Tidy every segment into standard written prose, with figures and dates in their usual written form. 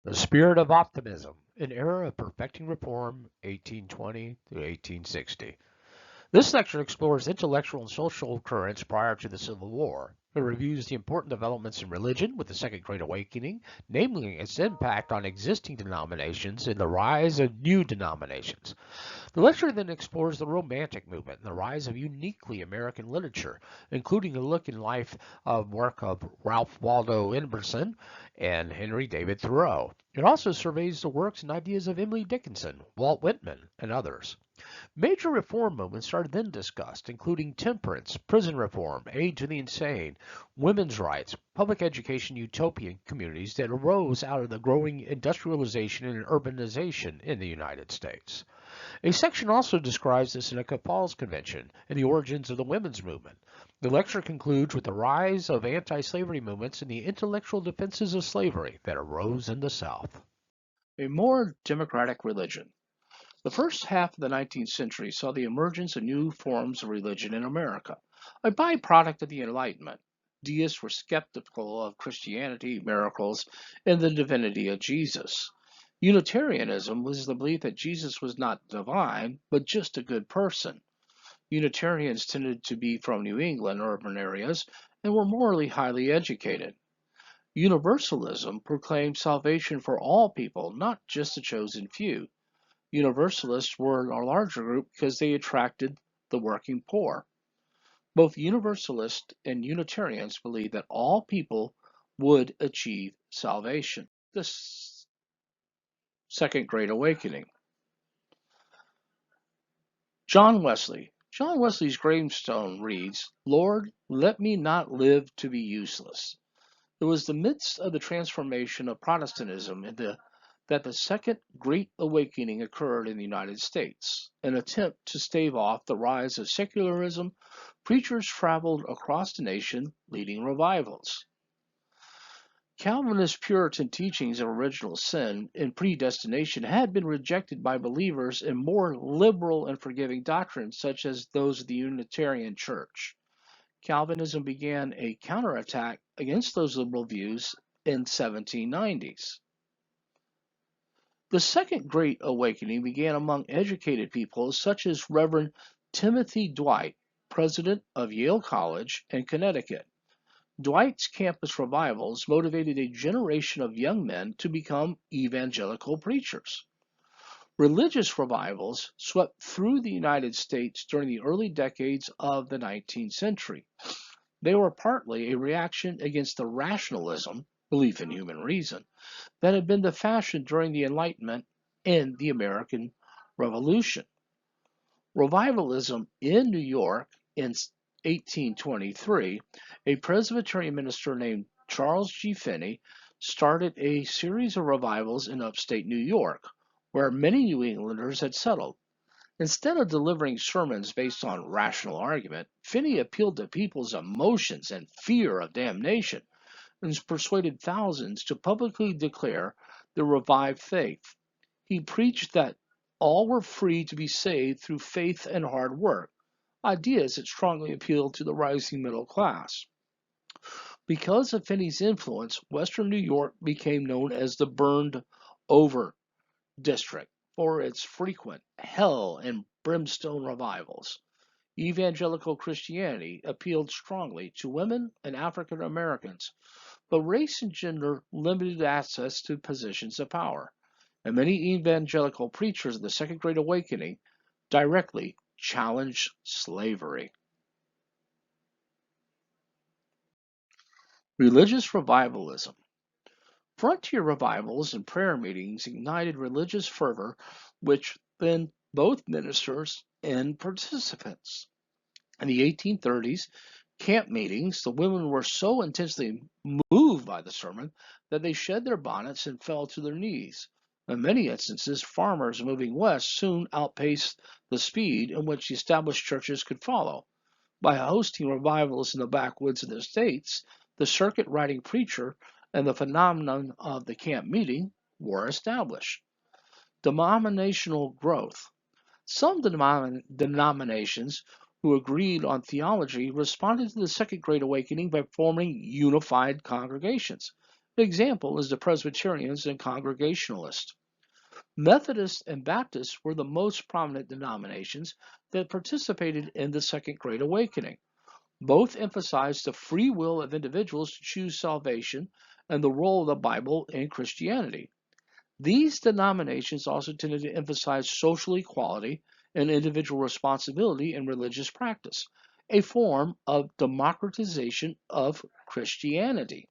The Spirit of Optimism, an Era of Perfecting Reform, 1820 to 1860. This lecture explores intellectual and social currents prior to the Civil War. It reviews the important developments in religion with the Second Great Awakening, namely its impact on existing denominations and the rise of new denominations. The lecture then explores the Romantic movement and the rise of uniquely American literature, including a look in life of work of Ralph Waldo Emerson and Henry David Thoreau. It also surveys the works and ideas of Emily Dickinson, Walt Whitman, and others. Major reform movements are then discussed, including temperance, prison reform, aid to the insane, women's rights, public education utopian communities that arose out of the growing industrialization and urbanization in the United States. A section also describes the Seneca Falls Convention and the origins of the women's movement. The lecture concludes with the rise of anti-slavery movements and the intellectual defenses of slavery that arose in the South. A more democratic religion. The first half of the 19th century saw the emergence of new forms of religion in America, a byproduct of the Enlightenment. Deists were skeptical of Christianity, miracles, and the divinity of Jesus. Unitarianism was the belief that Jesus was not divine, but just a good person. Unitarians tended to be from New England urban areas and were morally highly educated. Universalism proclaimed salvation for all people, not just the chosen few. Universalists were a larger group because they attracted the working poor. Both Universalists and Unitarians believed that all people would achieve salvation. The Second Great Awakening. John Wesley. John Wesley's gravestone reads, "Lord, let me not live to be useless." It was the midst of the transformation of Protestantism that the Second Great Awakening occurred in the United States. An attempt to stave off the rise of secularism, preachers traveled across the nation leading revivals. Calvinist Puritan teachings of original sin and predestination had been rejected by believers in more liberal and forgiving doctrines, such as those of the Unitarian Church. Calvinism began a counterattack against those liberal views in 1790s. The Second Great Awakening began among educated people such as Reverend Timothy Dwight, president of Yale College in Connecticut. Dwight's campus revivals motivated a generation of young men to become evangelical preachers. Religious revivals swept through the United States during the early decades of the 19th century. They were partly a reaction against the rationalism, belief in human reason, that had been the fashion during the Enlightenment and the American Revolution. Revivalism in New York in 1823, a Presbyterian minister named Charles G. Finney started a series of revivals in upstate New York, where many New Englanders had settled. Instead of delivering sermons based on rational argument, Finney appealed to people's emotions and fear of damnation and persuaded thousands to publicly declare the revived faith. He preached that all were free to be saved through faith and hard work, ideas that strongly appealed to the rising middle class. Because of Finney's influence, Western New York became known as the Burned Over District for its frequent hell and brimstone revivals. Evangelical Christianity appealed strongly to women and African Americans, but race and gender limited access to positions of power, and many evangelical preachers of the Second Great Awakening directly challenged slavery. Religious revivalism. Frontier revivals and prayer meetings ignited religious fervor, which then both ministers and participants. In the 1830s, camp meetings, the women were so intensely moved by the sermon that they shed their bonnets and fell to their knees. In many instances, farmers moving west soon outpaced the speed in which the established churches could follow. By hosting revivals in the backwoods of the states, the circuit riding preacher and the phenomenon of the camp meeting were established. Denominational growth. Some denominations who agreed on theology responded to the Second Great Awakening by forming unified congregations. An example is the Presbyterians and Congregationalists. Methodists and Baptists were the most prominent denominations that participated in the Second Great Awakening. Both emphasized the free will of individuals to choose salvation and the role of the Bible in Christianity. These denominations also tended to emphasize social equality and individual responsibility in religious practice, a form of democratization of Christianity.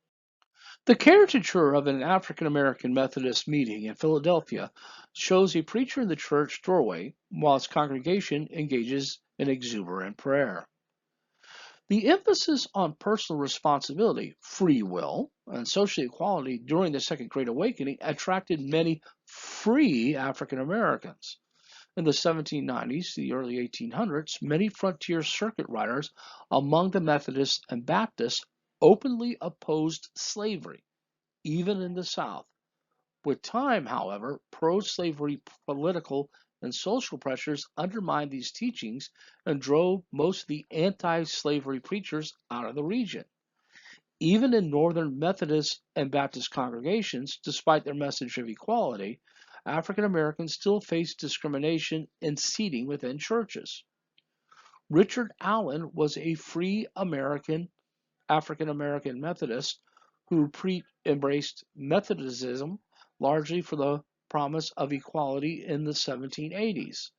The caricature of an African American Methodist meeting in Philadelphia shows a preacher in the church doorway while his congregation engages in exuberant prayer. The emphasis on personal responsibility, free will, and social equality during the Second Great Awakening attracted many free African Americans. In the 1790s to the early 1800s, many frontier circuit riders among the Methodists and Baptists openly opposed slavery, even in the South. With time, however, pro-slavery political and social pressures undermined these teachings and drove most of the anti-slavery preachers out of the region. Even in Northern Methodist and Baptist congregations, despite their message of equality, African Americans still faced discrimination in seating within churches. Richard Allen was a free African American Methodist who embraced Methodism largely for the promise of equality in the 1780s.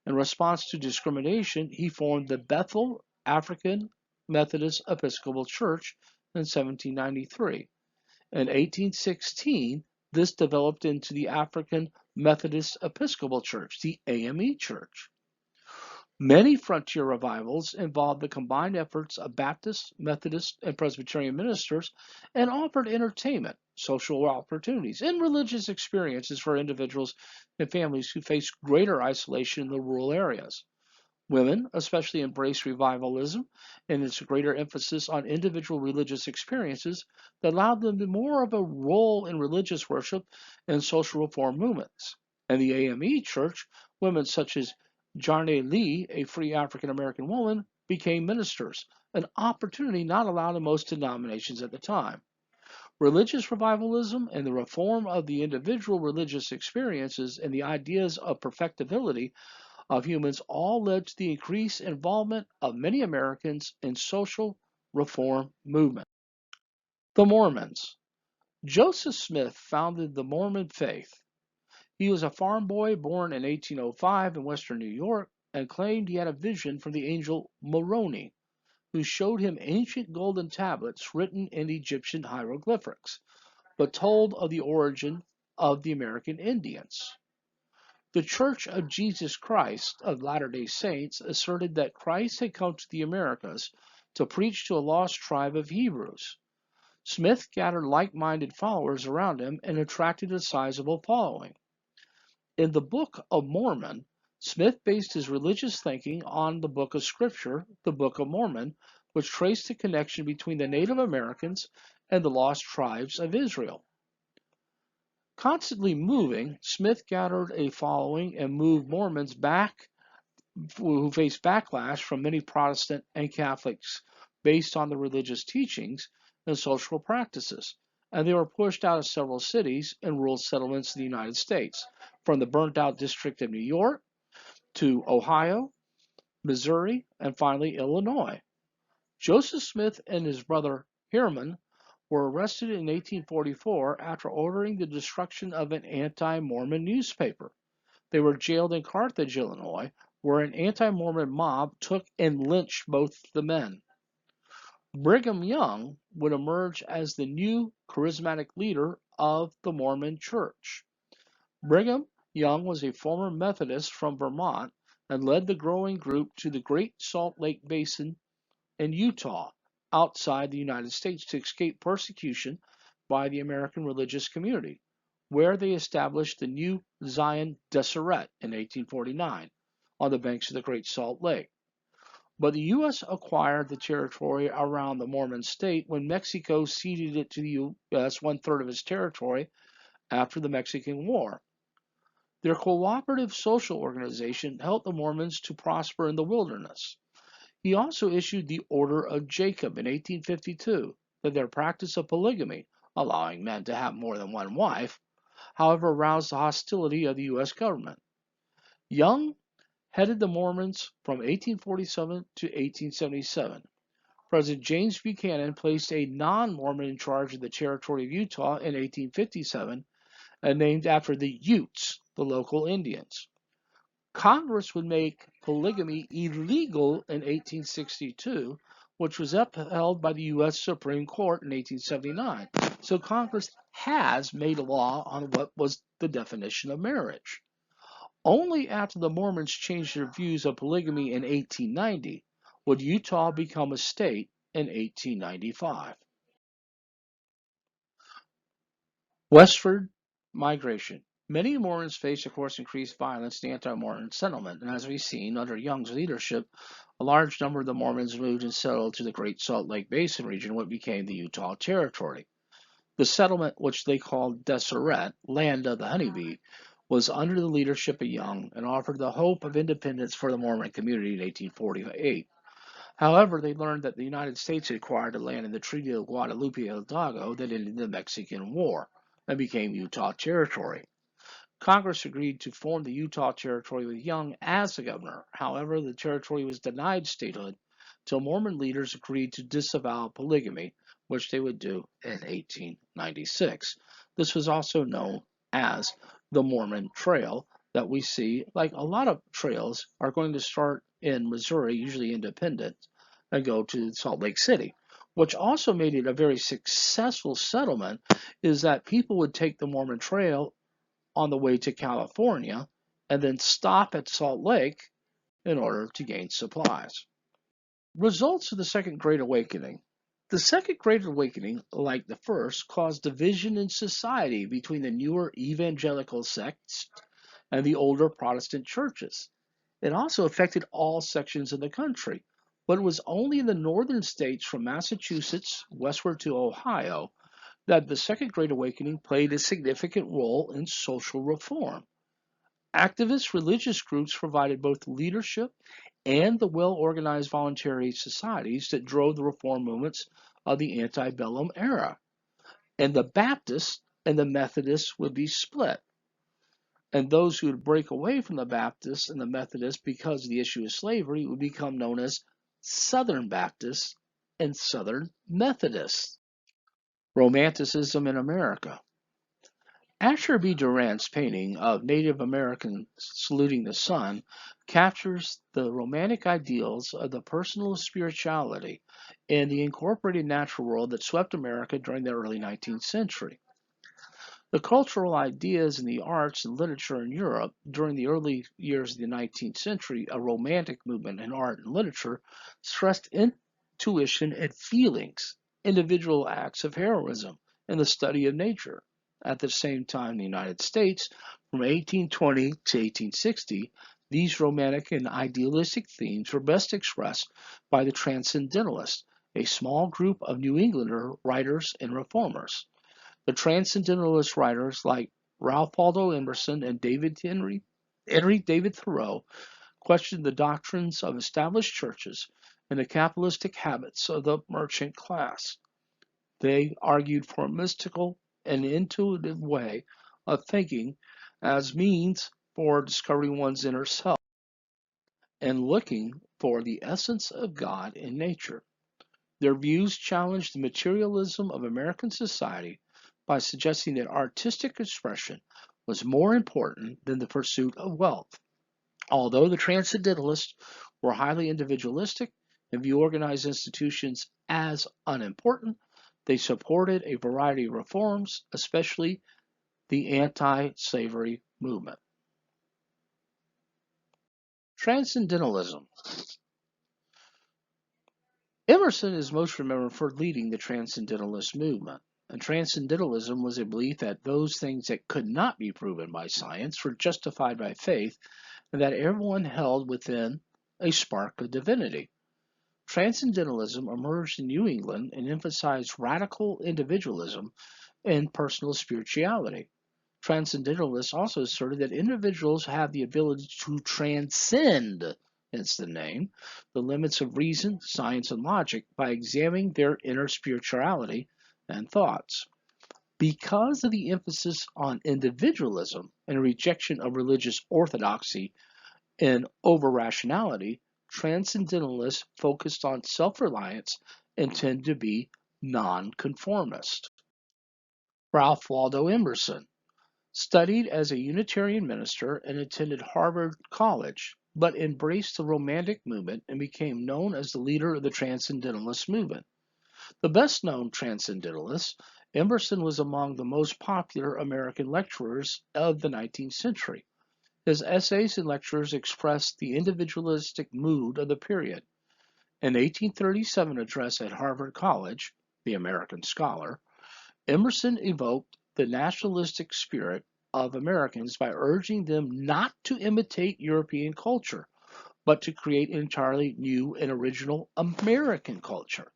In response to discrimination, he formed the Bethel African Methodist Episcopal Church in 1793. In 1816, this developed into the African Methodist Episcopal Church, the AME Church. Many frontier revivals involved the combined efforts of Baptist, Methodist, and Presbyterian ministers and offered entertainment, social opportunities, and religious experiences for individuals and families who faced greater isolation in the rural areas. Women especially embraced revivalism and its greater emphasis on individual religious experiences that allowed them more of a role in religious worship and social reform movements. In the AME Church, women such as Jarnay Lee, a free African American woman, became ministers, an opportunity not allowed in most denominations at the time. Religious revivalism and the reform of the individual religious experiences and the ideas of perfectibility of humans all led to the increased involvement of many Americans in social reform movement. The Mormons. Joseph Smith founded the Mormon faith. He was a farm boy born in 1805 in western New York and claimed he had a vision from the angel Moroni, who showed him ancient golden tablets written in Egyptian hieroglyphics, but told of the origin of the American Indians. The Church of Jesus Christ of Latter-day Saints asserted that Christ had come to the Americas to preach to a lost tribe of Hebrews. Smith gathered like-minded followers around him and attracted a sizable following. In the Book of Mormon, Smith based his religious thinking on the Book of Scripture, the Book of Mormon, which traced the connection between the Native Americans and the lost tribes of Israel. Constantly moving, Smith gathered a following and moved Mormons back who faced backlash from many Protestant and Catholics based on the religious teachings and social practices, and they were pushed out of several cities and rural settlements in the United States, from the burnt-out District of New York to Ohio, Missouri, and finally Illinois. Joseph Smith and his brother Herman were arrested in 1844 after ordering the destruction of an anti-Mormon newspaper. They were jailed in Carthage, Illinois, where an anti-Mormon mob took and lynched both the men. Brigham Young would emerge as the new charismatic leader of the Mormon Church. Brigham Young was a former Methodist from Vermont and led the growing group to the Great Salt Lake Basin in Utah, outside the United States, to escape persecution by the American religious community, where they established the New Zion Deseret in 1849 on the banks of the Great Salt Lake. But the U.S. acquired the territory around the Mormon state when Mexico ceded it to the U.S. one-third of its territory after the Mexican War. Their cooperative social organization helped the Mormons to prosper in the wilderness. He also issued the Order of Jacob in 1852, that their practice of polygamy, allowing men to have more than one wife, however, aroused the hostility of the U.S. government. Young headed the Mormons from 1847 to 1877. President James Buchanan placed a non-Mormon in charge of the Territory of Utah in 1857 and named after the Utes, the local Indians. Congress would make polygamy illegal in 1862, which was upheld by the U.S. Supreme Court in 1879. So Congress has made a law on what was the definition of marriage. Only after the Mormons changed their views of polygamy in 1890 would Utah become a state in 1895. Westward migration. Many Mormons faced, of course, increased violence in the anti-Mormon settlement, and as we've seen, under Young's leadership, a large number of the Mormons moved and settled to the Great Salt Lake Basin region, what became the Utah Territory. The settlement, which they called Deseret, land of the honeybee, was under the leadership of Young and offered the hope of independence for the Mormon community in 1848. However, they learned that the United States had acquired the land in the Treaty of Guadalupe Hidalgo that ended the Mexican War and became Utah Territory. Congress agreed to form the Utah Territory with Young as the governor. However, the territory was denied statehood till Mormon leaders agreed to disavow polygamy, which they would do in 1896. This was also known as the Mormon Trail that we see, like a lot of trails, are going to start in Missouri, usually independent, and go to Salt Lake City. Which also made it a very successful settlement is that people would take the Mormon Trail on the way to California and then stop at Salt Lake in order to gain supplies. Results of the Second Great Awakening. The Second Great Awakening, like the first, caused division in society between the newer evangelical sects and the older Protestant churches. It also affected all sections of the country, but it was only in the northern states from Massachusetts westward to Ohio that the Second Great Awakening played a significant role in social reform. Activist religious groups provided both leadership and the well-organized voluntary societies that drove the reform movements of the antebellum era. And the Baptists and the Methodists would be split. And those who would break away from the Baptists and the Methodists because of the issue of slavery would become known as Southern Baptists and Southern Methodists. Romanticism in America. Asher B. Durant's painting of Native Americans saluting the sun captures the romantic ideals of the personal spirituality and the incorporated natural world that swept America during the early 19th century. The cultural ideas in the arts and literature in Europe during the early years of the 19th century, a romantic movement in art and literature, stressed intuition and feelings, individual acts of heroism, and the study of nature. At the same time, in the United States, from 1820 to 1860, these romantic and idealistic themes were best expressed by the Transcendentalists, a small group of New Englander writers and reformers. The Transcendentalist writers like Ralph Waldo Emerson and Henry David Thoreau questioned the doctrines of established churches and the capitalistic habits of the merchant class. They argued for a mystical and intuitive way of thinking as means for discovering one's inner self and looking for the essence of God in nature. Their views challenged the materialism of American society by suggesting that artistic expression was more important than the pursuit of wealth. Although the Transcendentalists were highly individualistic and viewed organized institutions as unimportant, they supported a variety of reforms, especially the anti-slavery movement. Transcendentalism. Emerson is most remembered for leading the Transcendentalist movement. And Transcendentalism was a belief that those things that could not be proven by science were justified by faith, and that everyone held within a spark of divinity. Transcendentalism emerged in New England and emphasized radical individualism and personal spirituality. Transcendentalists also asserted that individuals have the ability to transcend, hence the name, the limits of reason, science, and logic by examining their inner spirituality and thoughts. Because of the emphasis on individualism and rejection of religious orthodoxy and over-rationality, transcendentalists focused on self-reliance and tend to be nonconformist. Ralph Waldo Emerson studied as a Unitarian minister and attended Harvard College, but embraced the Romantic movement and became known as the leader of the Transcendentalist movement. The best known Transcendentalist, Emerson was among the most popular American lecturers of the 19th century. His essays and lectures expressed the individualistic mood of the period. In 1837 address at Harvard College, The American Scholar, Emerson evoked the nationalistic spirit of Americans by urging them not to imitate European culture, but to create an entirely new and original American culture.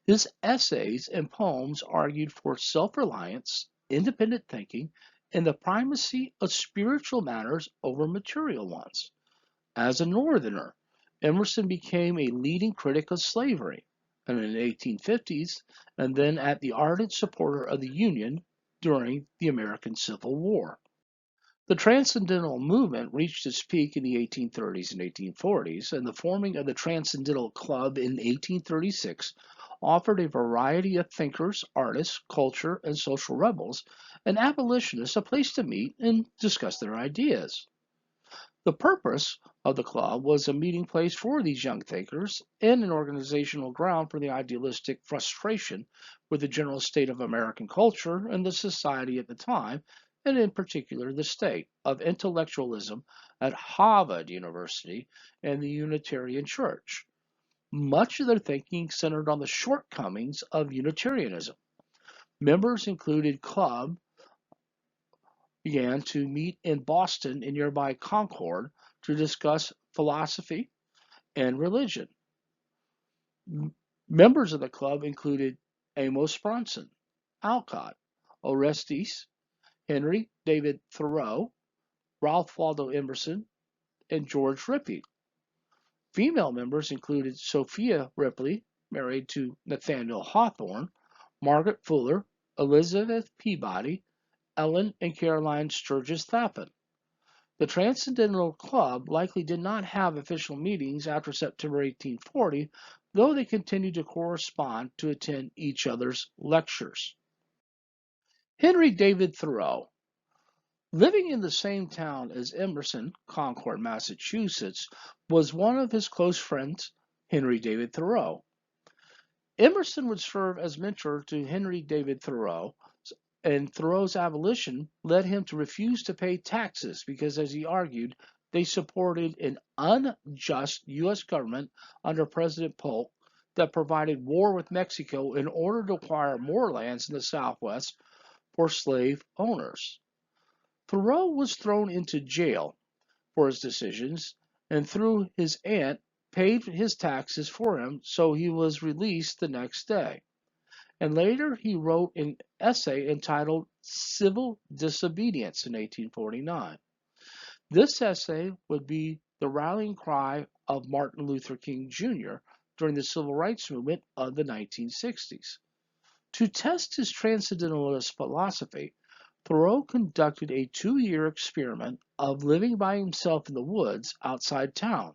His essays and poems argued for self-reliance, independent thinking, and the primacy of spiritual matters over material ones. As a Northerner, Emerson became a leading critic of slavery, and in the 1850s, and then the ardent supporter of the Union during the American Civil War. The Transcendental movement reached its peak in the 1830s and 1840s, and the forming of the Transcendental Club in 1836 offered a variety of thinkers, artists, culture, and social rebels, and abolitionists a place to meet and discuss their ideas. The purpose of the club was a meeting place for these young thinkers and an organizational ground for the idealistic frustration with the general state of American culture and the society at the time, and in particular the state of intellectualism at Harvard University and the Unitarian Church. Much of their thinking centered on the shortcomings of Unitarianism. Members included club began to meet in Boston and nearby Concord to discuss philosophy and religion. Members of the club included Amos Bronson, Alcott, Orestes, Henry David Thoreau, Ralph Waldo Emerson, and George Rippey. Female members included Sophia Ripley, married to Nathaniel Hawthorne, Margaret Fuller, Elizabeth Peabody, Ellen and Caroline Sturgis Tappan. The Transcendental Club likely did not have official meetings after September 1840, though they continued to correspond to attend each other's lectures. Henry David Thoreau, living in the same town as Emerson, Concord, Massachusetts, was one of his close friends, Henry David Thoreau. Emerson would serve as mentor to Henry David Thoreau, and Thoreau's abolition led him to refuse to pay taxes because, as he argued, they supported an unjust U.S. government under President Polk that provided war with Mexico in order to acquire more lands in the Southwest for slave owners. Thoreau was thrown into jail for his decisions, and through his aunt paid his taxes for him, so he was released the next day. And later he wrote an essay entitled Civil Disobedience in 1849. This essay would be the rallying cry of Martin Luther King Jr. during the civil rights movement of the 1960s. To test his transcendentalist philosophy, Thoreau conducted a 2-year experiment of living by himself in the woods outside town.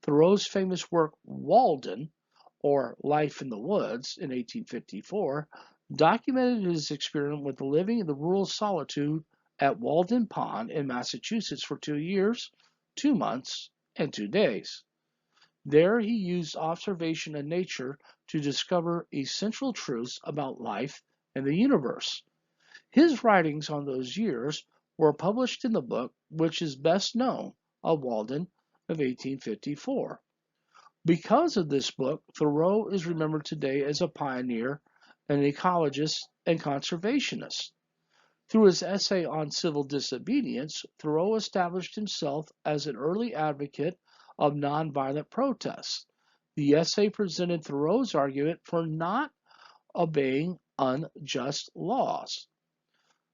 Thoreau's famous work, Walden, or Life in the Woods, in 1854, documented his experiment with living in the rural solitude at Walden Pond in Massachusetts for 2 years, 2 months, and 2 days. There he used observation and nature to discover essential truths about life and the universe. His writings on those years were published in the book which is best known of Walden of 1854. Because of this book, Thoreau is remembered today as a pioneer, an ecologist, and conservationist. Through his essay on civil disobedience, Thoreau established himself as an early advocate of nonviolent protest. The essay presented Thoreau's argument for not obeying unjust laws.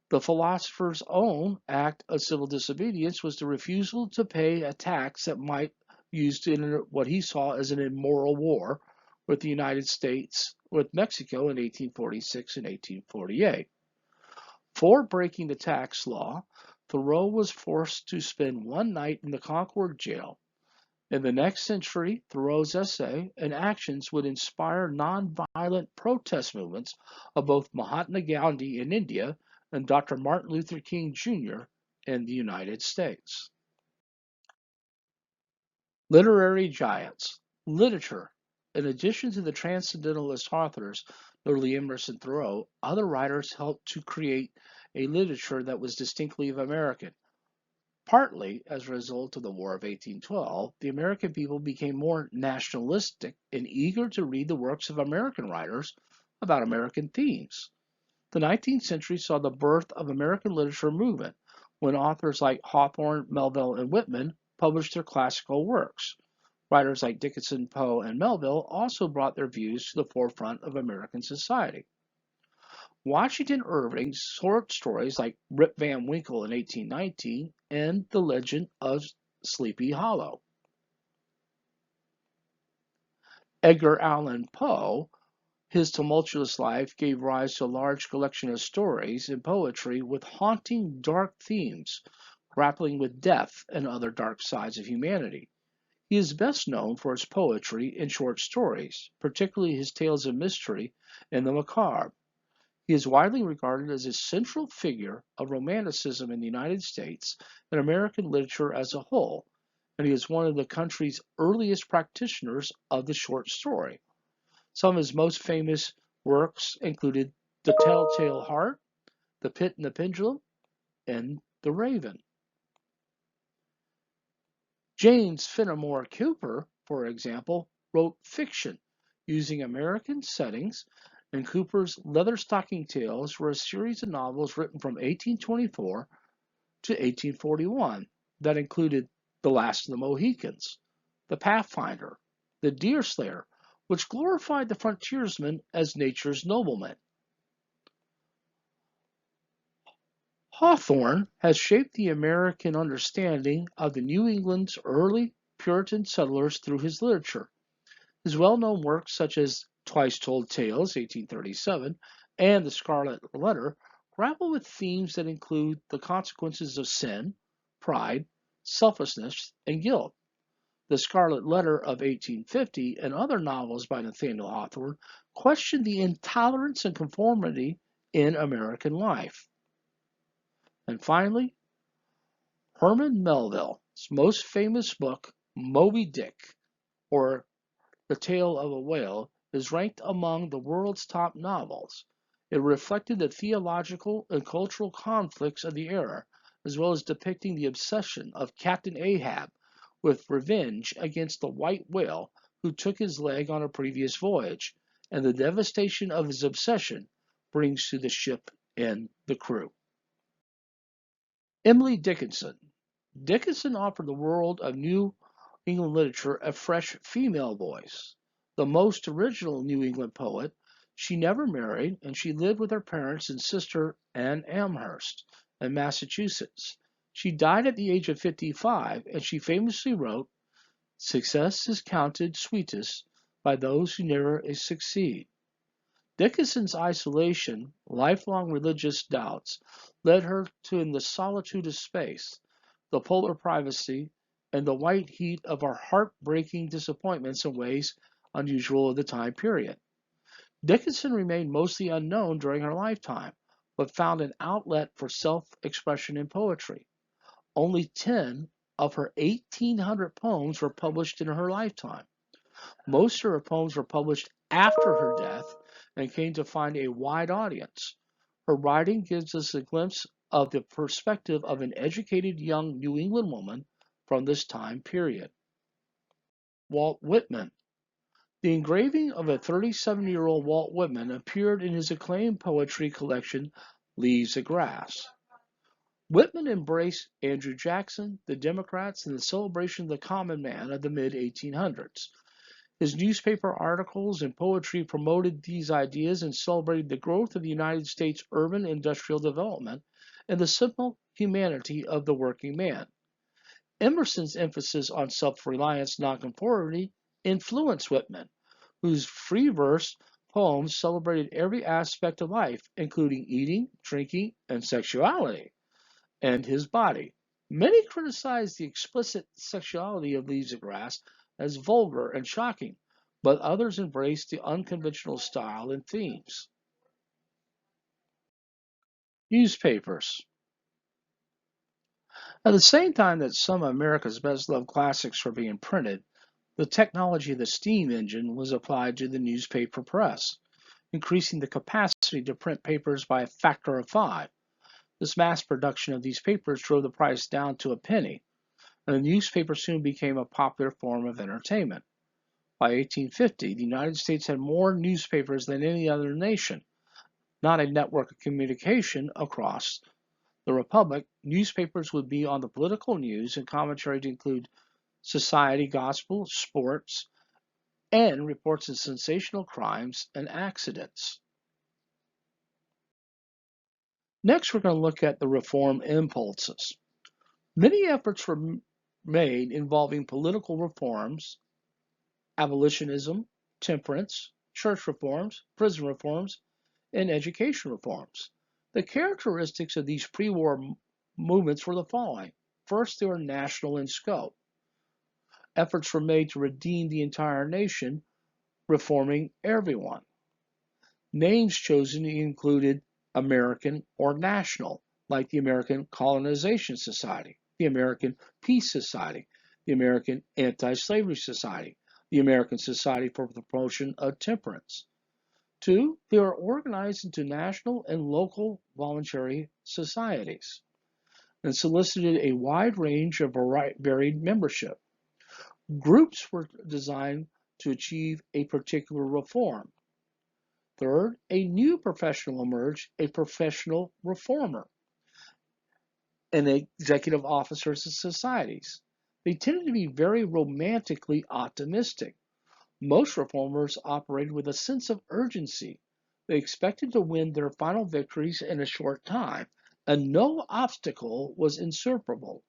The philosopher's own act of civil disobedience was the refusal to pay a tax that might used in what he saw as an immoral war with the United States, with Mexico in 1846 and 1848. For breaking the tax law, Thoreau was forced to spend one night in the Concord jail. In the next century, Thoreau's essay and actions would inspire nonviolent protest movements of both Mahatma Gandhi in India and Dr. Martin Luther King Jr. in the United States. Literary giants. Literature. In addition to the transcendentalist authors, notably Emerson and Thoreau, other writers helped to create a literature that was distinctly American. Partly as a result of the War of 1812, the American people became more nationalistic and eager to read the works of American writers about American themes. The 19th century saw the birth of American literature movement when authors like Hawthorne, Melville, and Whitman published their classical works. Writers like Dickinson, Poe, and Melville also brought their views to the forefront of American society. Washington Irving's short stories like Rip Van Winkle in 1819 and The Legend of Sleepy Hollow. Edgar Allan Poe, his tumultuous life gave rise to a large collection of stories and poetry with haunting dark themes, grappling with death and other dark sides of humanity. He is best known for his poetry and short stories, particularly his tales of mystery and the macabre. He is widely regarded as a central figure of Romanticism in the United States and American literature as a whole, and he is one of the country's earliest practitioners of the short story. Some of his most famous works included The Telltale Heart, The Pit and the Pendulum, and The Raven. James Fenimore Cooper, for example, wrote fiction using American settings, and Cooper's Leatherstocking Tales were a series of novels written from 1824 to 1841 that included The Last of the Mohicans, The Pathfinder, The Deerslayer, which glorified the frontiersman as nature's nobleman. Hawthorne has shaped the American understanding of the New England's early Puritan settlers through his literature. His well-known works such as Twice Told Tales, 1837, and The Scarlet Letter grapple with themes that include the consequences of sin, pride, selfishness, and guilt. The Scarlet Letter of 1850 and other novels by Nathaniel Hawthorne question the intolerance and conformity in American life. And finally, Herman Melville's most famous book, Moby Dick, or The Tale of a Whale, is ranked among the world's top novels. It reflected the theological and cultural conflicts of the era, as well as depicting the obsession of Captain Ahab with revenge against the white whale who took his leg on a previous voyage, and the devastation of his obsession brings to the ship and the crew. Emily Dickinson. Dickinson offered the world of New England literature a fresh female voice. The most original New England poet, she never married, and she lived with her parents and sister in Amherst, in Massachusetts. She died at the age of 55, and she famously wrote, "Success is counted sweetest by those who never succeed." Dickinson's isolation, lifelong religious doubts, led her to in the solitude of space, the polar privacy, and the white heat of her heartbreaking disappointments in ways unusual of the time period. Dickinson remained mostly unknown during her lifetime, but found an outlet for self-expression in poetry. Only 10 of her 1,800 poems were published in her lifetime. Most of her poems were published after her death and came to find a wide audience. Her writing gives us a glimpse of the perspective of an educated young New England woman from this time period. Walt Whitman. The engraving of a 37-year-old Walt Whitman appeared in his acclaimed poetry collection, Leaves of Grass. Whitman embraced Andrew Jackson, the Democrats, and the celebration of the common man of the mid-1800s. His newspaper articles and poetry promoted these ideas and celebrated the growth of the United States urban industrial development and the simple humanity of the working man. Emerson's emphasis on self-reliance nonconformity influenced Whitman, whose free verse poems celebrated every aspect of life, including eating, drinking, and sexuality, and his body. Many criticized the explicit sexuality of Leaves of Grass as vulgar and shocking, but others embraced the unconventional style and themes. Newspapers. At the same time that some of America's best-loved classics were being printed, the technology of the steam engine was applied to the newspaper press, increasing the capacity to print papers by a factor of 5. This mass production of these papers drove the price down to a penny, and the newspaper soon became a popular form of entertainment. By 1850, the United States had more newspapers than any other nation, not a network of communication across the Republic. Newspapers would be on the political news and commentary to include society, gospel, sports, and reports of sensational crimes and accidents. Next, we're going to look at the reform impulses. Many efforts were made involving political reforms, abolitionism, temperance, church reforms, prison reforms, and education reforms. The characteristics of these pre-war movements were the following. First, they were national in scope. Efforts were made to redeem the entire nation, reforming everyone. Names chosen included American or national, like the American Colonization Society, the American Peace Society, the American Anti-Slavery Society, the American Society for the Promotion of Temperance. 2, they were organized into national and local voluntary societies and solicited a wide range of varied membership. Groups were designed to achieve a particular reform. Third, a new professional emerged, a professional reformer, and executive officers of societies. They tended to be very romantically optimistic. Most reformers operated with a sense of urgency. They expected to win their final victories in a short time, and no obstacle was insuperable.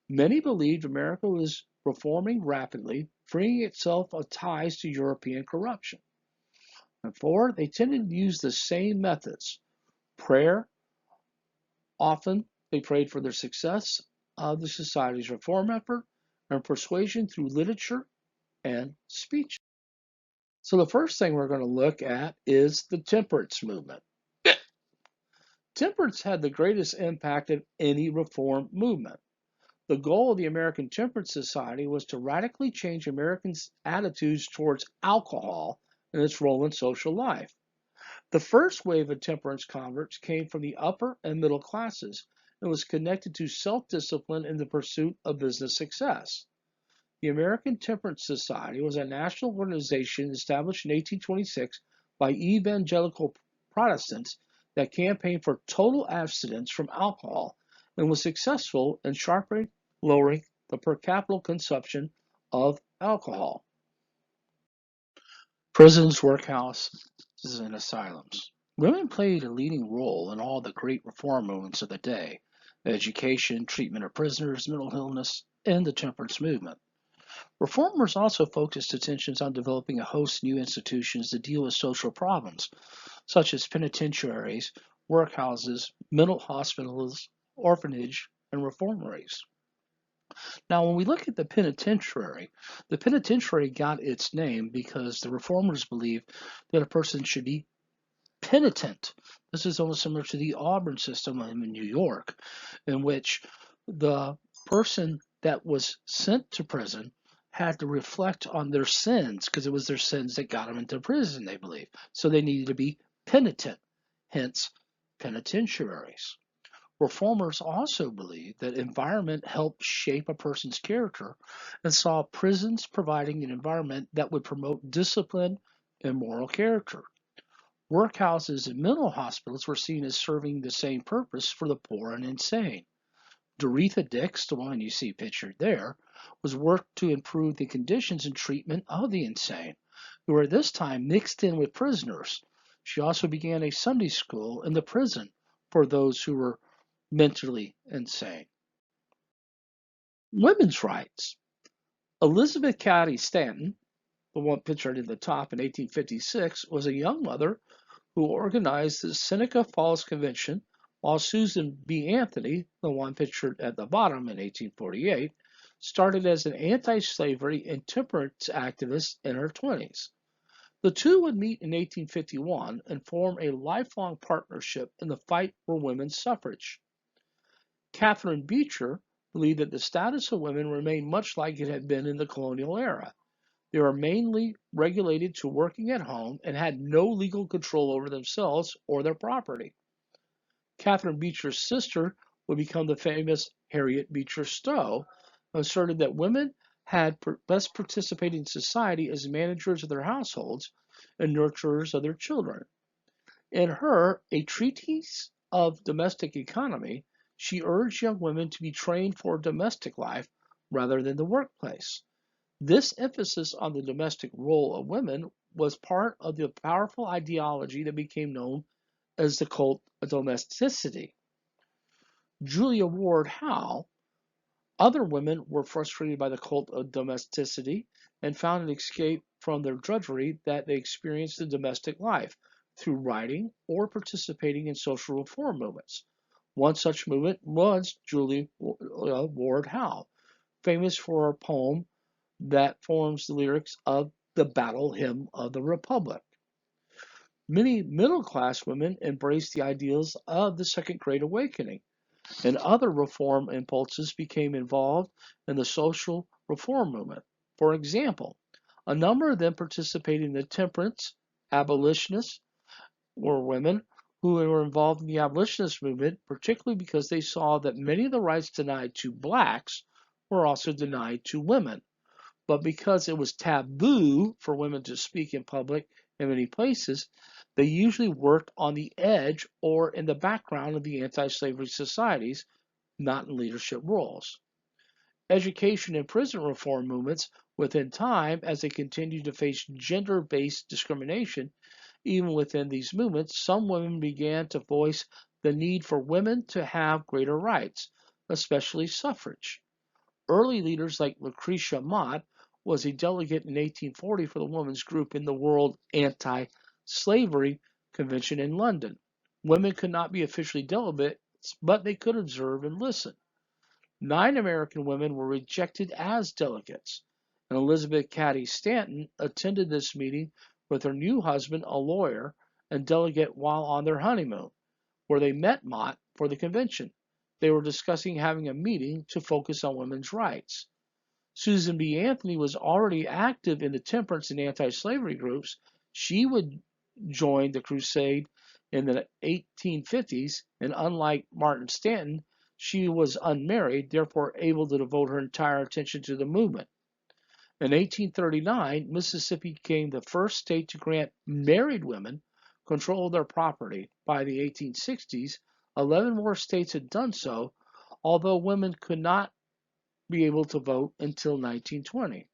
Many believed America was reforming rapidly, freeing itself of ties to European corruption. And 4, they tended to use the same methods. Prayer, often they prayed for their success of the society's reform effort, and persuasion through literature and speech. So the first thing we're going to look at is the temperance movement. Temperance had the greatest impact of any reform movement. The goal of the American Temperance Society was to radically change Americans' attitudes towards alcohol and its role in social life. The first wave of temperance converts came from the upper and middle classes and was connected to self-discipline in the pursuit of business success. The American Temperance Society was a national organization established in 1826 by evangelical Protestants that campaigned for total abstinence from alcohol and was successful in sharply lowering the per capita consumption of alcohol. Prisons, workhouses, and asylums. Women played a leading role in all the great reform movements of the day: education, treatment of prisoners, mental illness, and the temperance movement. Reformers also focused attentions on developing a host of new institutions to deal with social problems, such as penitentiaries, workhouses, mental hospitals, orphanage, and reformatories. Now, when we look at the penitentiary got its name because the reformers believed that a person should be penitent. This is almost similar to the Auburn system in New York, in which the person that was sent to prison had to reflect on their sins because it was their sins that got them into prison, they believe. So they needed to be penitent, hence penitentiaries. Reformers also believed that environment helped shape a person's character and saw prisons providing an environment that would promote discipline and moral character. Workhouses and mental hospitals were seen as serving the same purpose for the poor and insane. Doretha Dix, the one you see pictured there, was worked to improve the conditions and treatment of the insane, who were at this time mixed in with prisoners. She also began a Sunday school in the prison for those who were mentally insane. Women's rights. Elizabeth Cady Stanton, the one pictured at the top in 1856, was a young mother who organized the Seneca Falls Convention, while Susan B. Anthony, the one pictured at the bottom in 1848, started as an anti-slavery and temperance activist in her 20s. The two would meet in 1851 and form a lifelong partnership in the fight for women's suffrage. Catherine Beecher believed that the status of women remained much like it had been in the colonial era. They were mainly regulated to working at home and had no legal control over themselves or their property. Catherine Beecher's sister would become the famous Harriet Beecher Stowe, who asserted that women had best participated in society as managers of their households and nurturers of their children. In her A Treatise of Domestic Economy, she urged young women to be trained for domestic life rather than the workplace. This emphasis on the domestic role of women was part of the powerful ideology that became known as the cult of domesticity. Julia Ward Howe, other women were frustrated by the cult of domesticity and found an escape from their drudgery that they experienced in domestic life through writing or participating in social reform movements. One such movement was Julia Ward Howe, famous for her poem that forms the lyrics of the Battle Hymn of the Republic. Many middle class women embraced the ideals of the Second Great Awakening, and other reform impulses became involved in the social reform movement. For example, a number of them participated in the temperance. Abolitionists were women who were involved in the abolitionist movement, particularly because they saw that many of the rights denied to blacks were also denied to women. But because it was taboo for women to speak in public in many places, they usually worked on the edge or in the background of the anti-slavery societies, not in leadership roles. Education and prison reform movements within time, as they continued to face gender-based discrimination, even within these movements, some women began to voice the need for women to have greater rights, especially suffrage. Early leaders like Lucretia Mott was a delegate in 1840 for the women's group in the World Anti-Slavery Convention in London. Women could not be officially delegates, but they could observe and listen. 9 American women were rejected as delegates, and Elizabeth Cady Stanton attended this meeting with her new husband, a lawyer, and delegate while on their honeymoon, where they met Mott for the convention. They were discussing having a meeting to focus on women's rights. Susan B. Anthony was already active in the temperance and anti-slavery groups. She would join the crusade in the 1850s, and unlike Martin Stanton, she was unmarried, therefore able to devote her entire attention to the movement. In 1839, Mississippi became the first state to grant married women control of their property. By the 1860s, 11 more states had done so, although women could not be able to vote until 1920.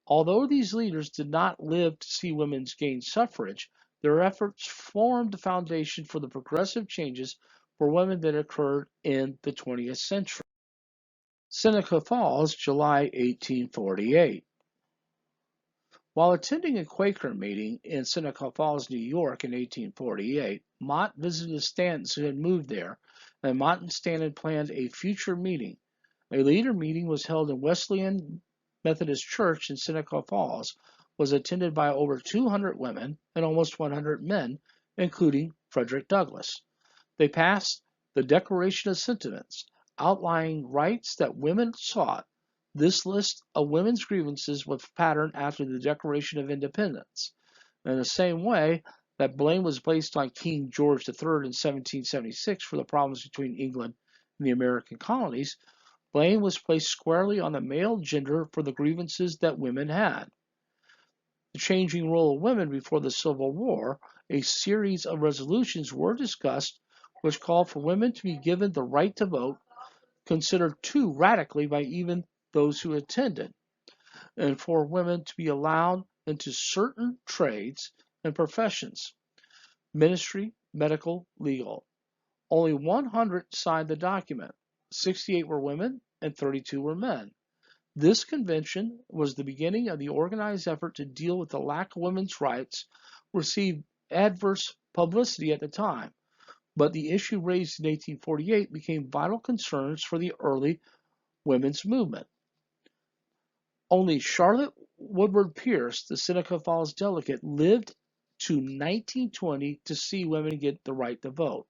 Although these leaders did not live to see women gain suffrage, their efforts formed the foundation for the progressive changes for women that occurred in the 20th century. Seneca Falls, July 1848. While attending a Quaker meeting in Seneca Falls, New York in 1848, Mott visited the Stantons who had moved there, and Mott and Stanton planned a future meeting. A later meeting was held in Wesleyan Methodist Church in Seneca Falls, was attended by over 200 women and almost 100 men, including Frederick Douglass. They passed the Declaration of Sentiments, outlining rights that women sought. This list of women's grievances was patterned after the Declaration of Independence. In the same way that blame was placed on King George III in 1776 for the problems between England and the American colonies, blame was placed squarely on the male gender for the grievances that women had. The changing role of women before the Civil War, a series of resolutions were discussed which called for women to be given the right to vote, considered too radically by even those who attended, and for women to be allowed into certain trades and professions: ministry, medical, legal. Only 100 signed the document. 68 were women and 32 were men. This convention was the beginning of the organized effort to deal with the lack of women's rights, received adverse publicity at the time, but the issue raised in 1848 became vital concerns for the early women's movement. Only Charlotte Woodward Pierce, the Seneca Falls delegate, lived to 1920 to see women get the right to vote.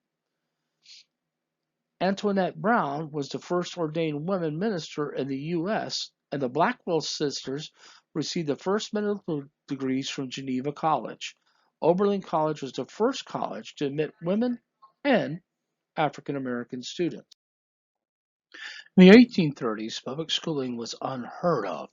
Antoinette Brown was the first ordained woman minister in the U.S., and the Blackwell sisters received the first medical degrees from Geneva College. Oberlin College was the first college to admit women and African American students. In the 1830s, public schooling was unheard of,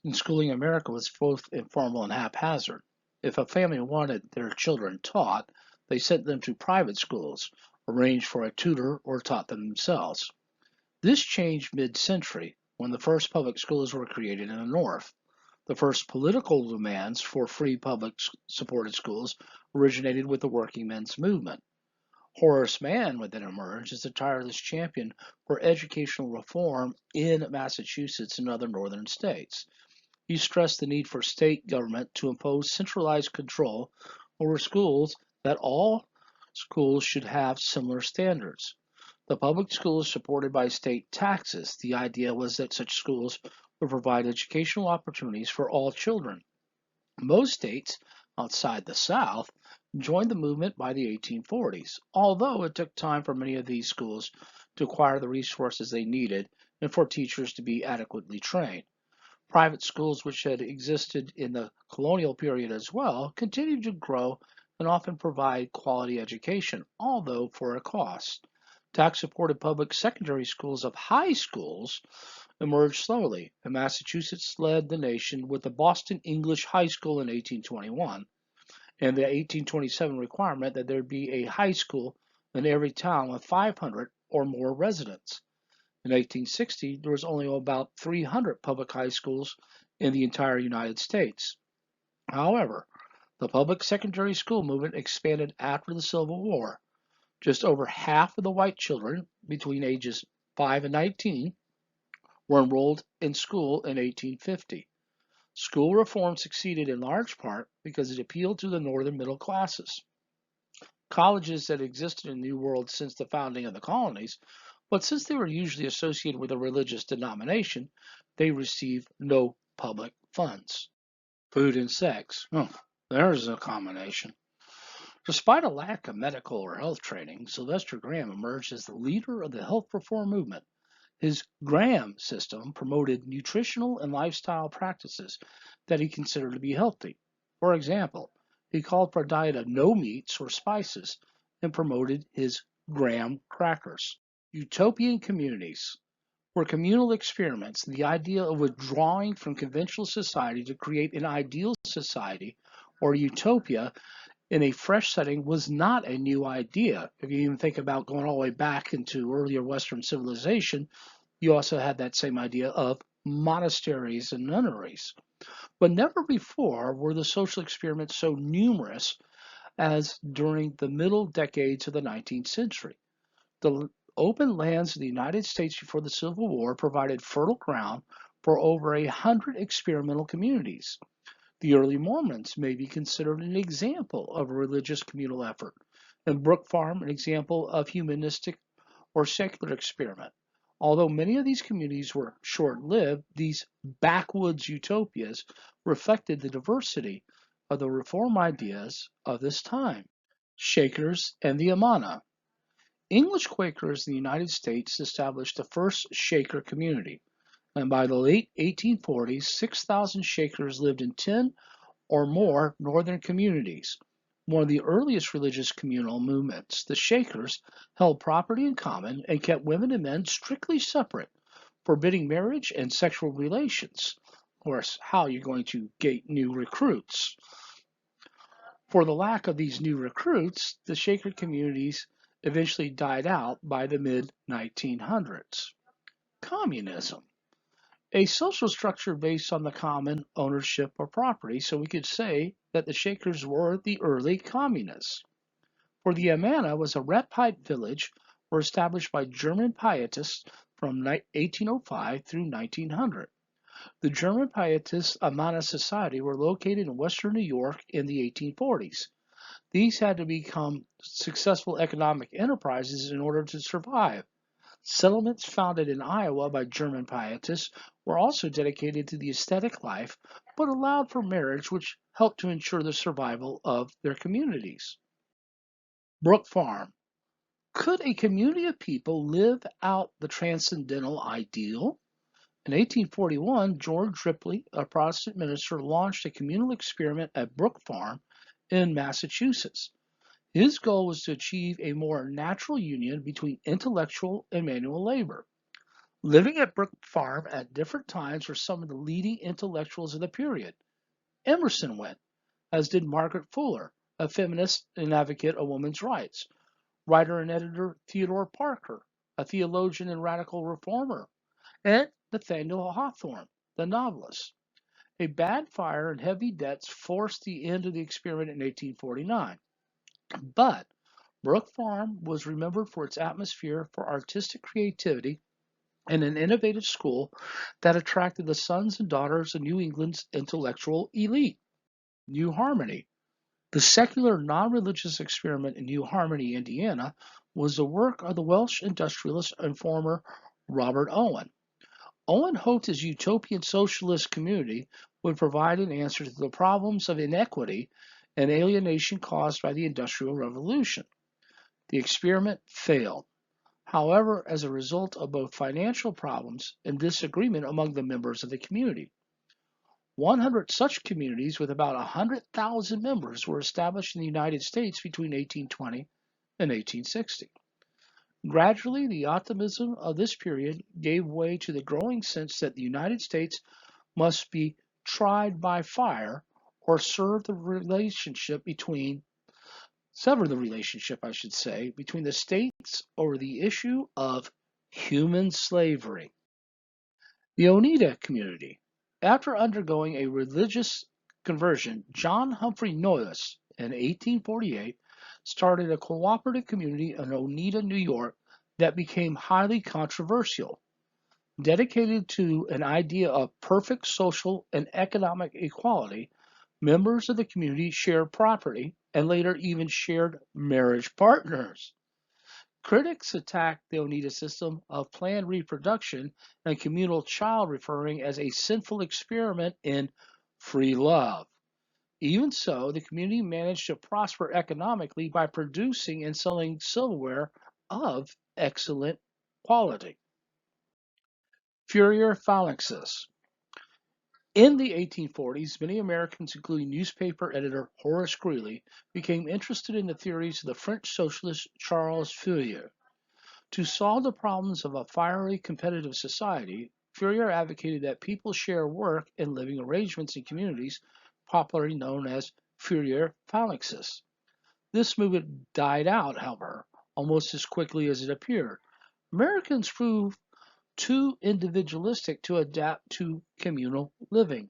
and schooling in America was both informal and haphazard. If a family wanted their children taught, they sent them to private schools, arranged for a tutor, or taught them themselves. This changed mid-century when the first public schools were created in the North. The first political demands for free public supported schools originated with the working men's movement. Horace Mann would then emerge as a tireless champion for educational reform in Massachusetts and other northern states. He stressed the need for state government to impose centralized control over schools, that all schools should have similar standards. The public schools supported by state taxes. The idea was that such schools would provide educational opportunities for all children. Most states outside the South joined the movement by the 1840s, although it took time for many of these schools to acquire the resources they needed and for teachers to be adequately trained. Private schools, which had existed in the colonial period as well, continued to grow and often provide quality education, although for a cost. Tax-supported public secondary schools of high schools emerged slowly, and Massachusetts led the nation with the Boston English High School in 1821 and the 1827 requirement that there be a high school in every town with 500 or more residents. In 1860, there was only about 300 public high schools in the entire United States. However, the public secondary school movement expanded after the Civil War. Just over half of the white children between ages 5 and 19 were enrolled in school in 1850. School reform succeeded in large part because it appealed to the northern middle classes. Colleges that existed in the New World since the founding of the colonies, but since they were usually associated with a religious denomination, they received no public funds. Food and sex. There's a combination. Despite a lack of medical or health training, Sylvester Graham emerged as the leader of the health reform movement. His Graham system promoted nutritional and lifestyle practices that he considered to be healthy. For example, he called for a diet of no meats or spices and promoted his Graham crackers. Utopian communities were communal experiments. The idea of withdrawing from conventional society to create an ideal society or utopia in a fresh setting was not a new idea. If you even think about going all the way back into earlier Western civilization, you also had that same idea of monasteries and nunneries. But never before were the social experiments so numerous as during the middle decades of the 19th century. The open lands of the United States before the Civil War provided fertile ground for over 100 experimental communities. The early Mormons may be considered an example of a religious communal effort, and Brook Farm an example of humanistic or secular experiment. Although many of these communities were short-lived, these backwoods utopias reflected the diversity of the reform ideas of this time. Shakers and the Amana. English Quakers in the United States established the first Shaker community, and by the late 1840s, 6,000 Shakers lived in 10 or more northern communities. One of the earliest religious communal movements, the Shakers held property in common and kept women and men strictly separate, forbidding marriage and sexual relations. Of course, how are you going to gate new recruits? For the lack of these new recruits, the Shaker communities eventually died out by the mid-1900s. Communism. A social structure based on the common ownership of property, so we could say that the Shakers were the early communists. For the Amana was a red pipe village were established by German pietists from 1805 through 1900. The German Pietists of Manna Society were located in western New York in the 1840s. These had to become successful economic enterprises in order to survive. Settlements founded in Iowa by German Pietists were also dedicated to the ascetic life, but allowed for marriage, which helped to ensure the survival of their communities. Brook Farm. Could a community of people live out the transcendental ideal? In 1841, George Ripley, a Protestant minister, launched a communal experiment at Brook Farm in Massachusetts. His goal was to achieve a more natural union between intellectual and manual labor. Living at Brook Farm at different times were some of the leading intellectuals of the period. Emerson went, as did Margaret Fuller, a feminist and advocate of women's rights. Writer and editor Theodore Parker, a theologian and radical reformer, and Nathaniel Hawthorne, the novelist. A bad fire and heavy debts forced the end of the experiment in 1849. But Brook Farm was remembered for its atmosphere for artistic creativity and an innovative school that attracted the sons and daughters of New England's intellectual elite. New Harmony. The secular, non-religious experiment in New Harmony, Indiana, was the work of the Welsh industrialist and farmer Robert Owen. Owen hoped his utopian socialist community would provide an answer to the problems of inequity and alienation caused by the Industrial Revolution. The experiment failed, however, as a result of both financial problems and disagreement among the members of the community. 100 such communities with about 100,000 members were established in the United States between 1820 and 1860. Gradually, the optimism of this period gave way to the growing sense that the United States must be tried by fire or sever the relationship, I should say, between the states over the issue of human slavery. The Oneida community. After undergoing a religious conversion, John Humphrey Noyes in 1848 started a cooperative community in Oneida, New York that became highly controversial. Dedicated to an idea of perfect social and economic equality, members of the community shared property and later even shared marriage partners. Critics attacked the Oneida system of planned reproduction and communal child rearing as a sinful experiment in free love. Even so, the community managed to prosper economically by producing and selling silverware of excellent quality. Fourier phalanxes. In the 1840s, many Americans, including newspaper editor Horace Greeley, became interested in the theories of the French socialist Charles Fourier. To solve the problems of a fiery competitive society, Fourier advocated that people share work and living arrangements in communities, popularly known as Fourier phalanxes. This movement died out, however, almost as quickly as it appeared. Americans proved too individualistic to adapt to communal living.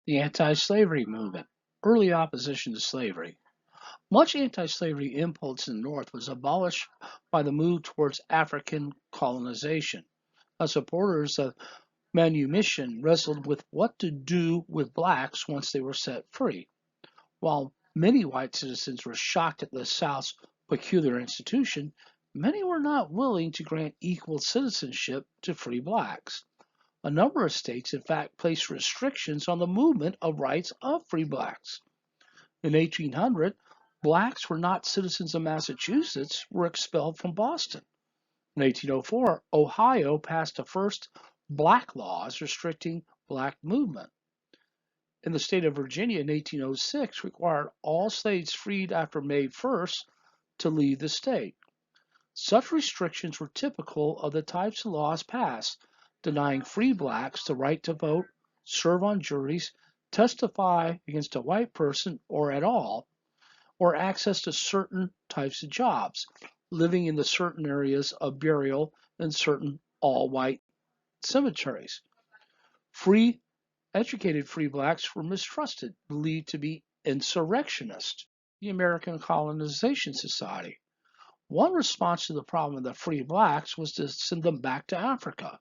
The anti-slavery movement, early opposition to slavery. Much anti-slavery impulse in the North was abolished by the move towards African colonization. The supporters of manumission wrestled with what to do with blacks once they were set free. While many white citizens were shocked at the South's peculiar institution, many were not willing to grant equal citizenship to free blacks. A number of states, in fact, placed restrictions on the movement of rights of free blacks. In 1800, blacks who were not citizens of Massachusetts were expelled from Boston. In 1804, Ohio passed the first black laws restricting black movement. In the state of Virginia in 1806, required all slaves freed after May 1st to leave the state. Such restrictions were typical of the types of laws passed, denying free blacks the right to vote, serve on juries, testify against a white person or at all, or access to certain types of jobs, living in the certain areas of burial in certain all-white cemeteries. Free, educated free blacks were mistrusted, believed to be insurrectionists. The American Colonization Society. One response to the problem of the free blacks was to send them back to Africa.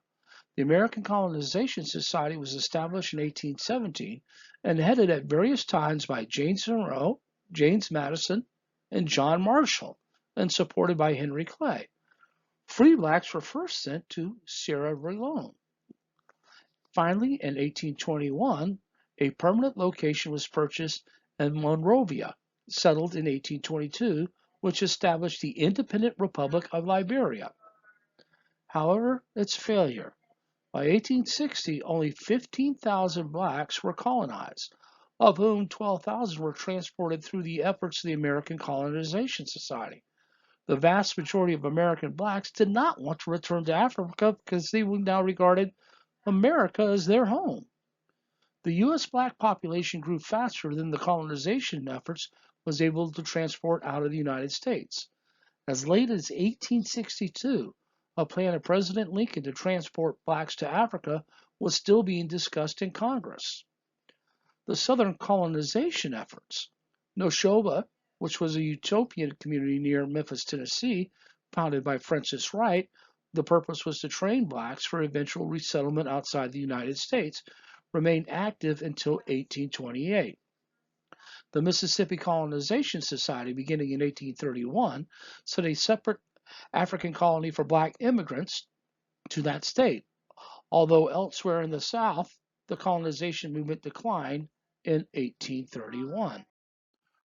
The American Colonization Society was established in 1817 and headed at various times by James Monroe, James Madison, and John Marshall, and supported by Henry Clay. Free blacks were first sent to Sierra Leone. Finally, in 1821, a permanent location was purchased in Monrovia, settled in 1822, which established the Independent Republic of Liberia. However, its failure. By 1860, only 15,000 blacks were colonized, of whom 12,000 were transported through the efforts of the American Colonization Society. The vast majority of American blacks did not want to return to Africa because they were now regarded America as their home. The U.S. black population grew faster than the colonization efforts was able to transport out of the United States. As late as 1862, a plan of President Lincoln to transport blacks to Africa was still being discussed in Congress. The Southern colonization efforts. Noshoba, which was a utopian community near Memphis, Tennessee, founded by Francis Wright, the purpose was to train blacks for eventual resettlement outside the United States, remained active until 1828. The Mississippi Colonization Society, beginning in 1831, sent a separate African colony for black immigrants to that state, although elsewhere in the South, the colonization movement declined in 1831.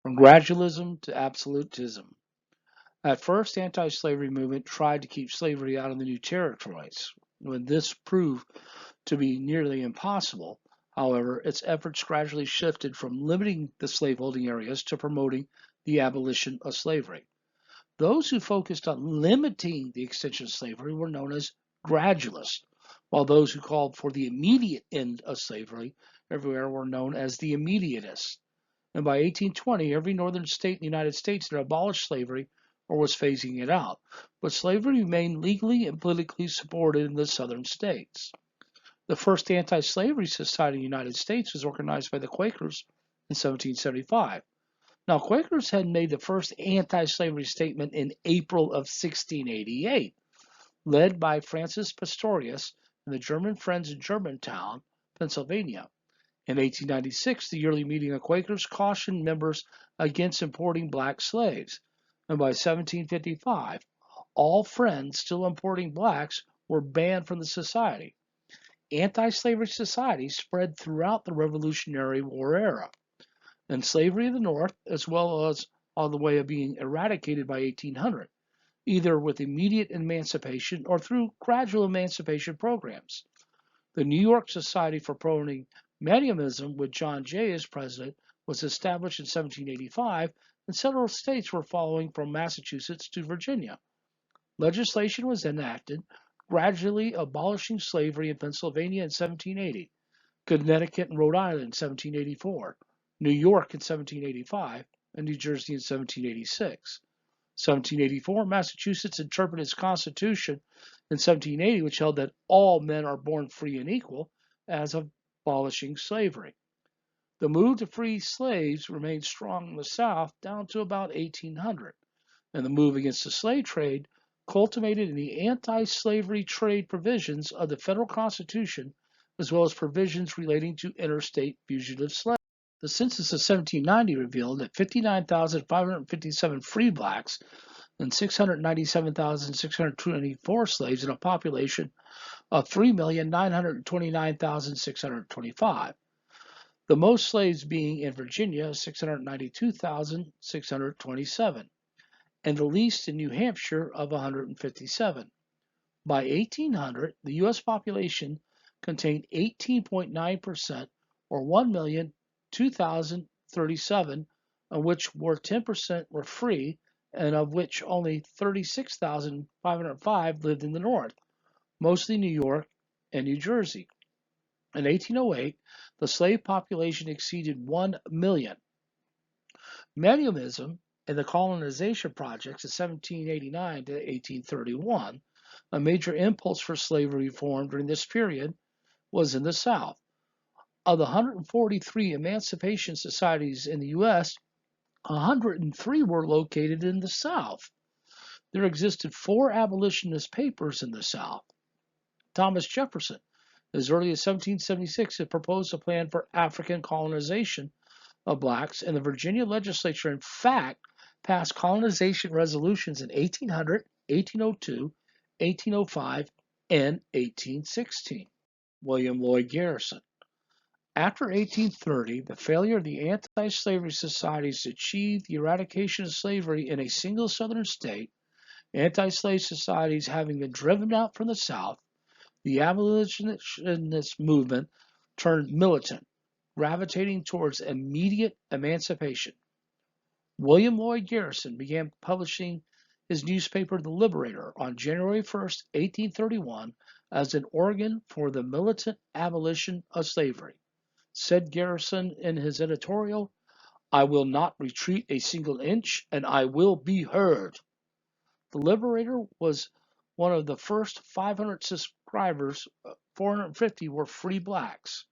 From gradualism to absolutism. At first, the anti-slavery movement tried to keep slavery out of the new territories. When this proved to be nearly impossible, however, its efforts gradually shifted from limiting the slaveholding areas to promoting the abolition of slavery. Those who focused on limiting the extension of slavery were known as gradualists, while those who called for the immediate end of slavery everywhere were known as the immediatists. And by 1820, every northern state in the United States had abolished slavery or was phasing it out, but slavery remained legally and politically supported in the southern states. The first anti-slavery society in the United States was organized by the Quakers in 1775. Now, Quakers had made the first anti-slavery statement in April of 1688, led by Francis Pastorius and the German Friends in Germantown, Pennsylvania. In 1896, the yearly meeting of Quakers cautioned members against importing black slaves, and by 1755, all Friends still importing blacks were banned from the society. Anti-slavery societies spread throughout the Revolutionary War era, and slavery in the North, as well as on the way of being eradicated by 1800, either with immediate emancipation or through gradual emancipation programs. The New York Society for Promoting Manumism, with John Jay as president, was established in 1785, and several states were following from Massachusetts to Virginia. Legislation was enacted, gradually abolishing slavery in Pennsylvania in 1780, Connecticut and Rhode Island in 1784, New York in 1785, and New Jersey in 1786. 1784, Massachusetts interpreted its constitution in 1780, which held that all men are born free and equal, as abolishing slavery. The move to free slaves remained strong in the South down to about 1800, and the move against the slave trade culminated in the anti-slavery trade provisions of the federal Constitution, as well as provisions relating to interstate fugitive slaves. The census of 1790 revealed that 59,557 free blacks and 697,624 slaves in a population of 3,929,625. The most slaves being in Virginia, 692,627, and the least in New Hampshire of 157. By 1800, the U.S. population contained 18.9%, or 1,002,037, of which were 10% were free, and of which only 36,505 lived in the North, mostly New York and New Jersey. In 1808, the slave population exceeded 1 million. Manumism and the colonization projects of 1789 to 1831, a major impulse for slavery reform during this period, was in the South. Of the 143 emancipation societies in the U.S., 103 were located in the South. There existed 4 abolitionist papers in the South. Thomas Jefferson, as early as 1776, had proposed a plan for African colonization of blacks, and the Virginia legislature, in fact, passed colonization resolutions in 1800, 1802, 1805, and 1816. William Lloyd Garrison. After 1830, the failure of the anti-slavery societies to achieve the eradication of slavery in a single southern state, anti-slave societies having been driven out from the South, the abolitionist movement turned militant, gravitating towards immediate emancipation. William Lloyd Garrison began publishing his newspaper, The Liberator, on January 1st, 1831, as an organ for the militant abolition of slavery. Said Garrison in his editorial, "I will not retreat a single inch, and I will be heard." The Liberator was one of the first 500 subscribers. 450 were free blacks.